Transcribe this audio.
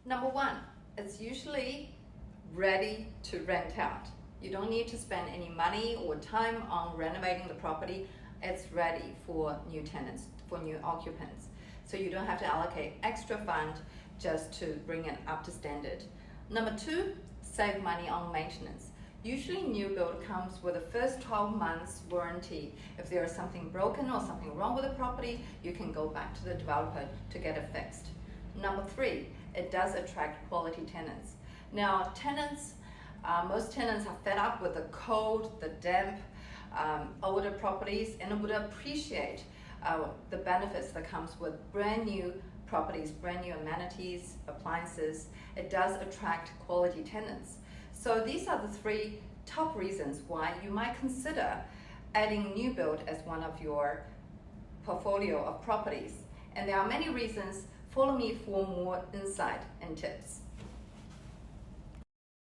Number one, it's usually ready to rent out. You don't need to spend any money or time on renovating the property. It's ready for new tenants, for new occupants. So you don't have to allocate extra fund just to bring it up to standard. Number two, save money on maintenance. Usually new build comes with a first 12 months warranty. If there is something broken or something wrong with the property, you can go back to the developer to get it fixed. Number three, it does attract quality tenants. Now most tenants are fed up with the cold, the damp, older properties, and would appreciate the benefits that comes with brand new properties, brand new amenities, appliances. It does attract quality tenants. So these are the three top reasons why you might consider adding new build as one of your portfolio of properties. And there are many reasons. Follow me for more insight and tips.